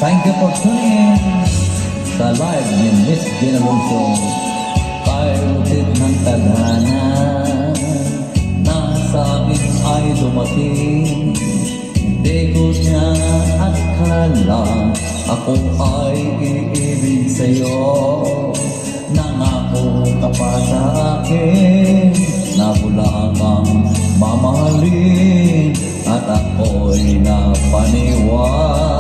Thank you for tuning in sa live ni Miss Gina Alonso. Kayo ng tadhana na sa akin ay dumating. Hindi ko niya akala ako ay iibig sa'yo. Nangako ka pa sa akin na wala kang mamahalin, at ako'y napaniwala.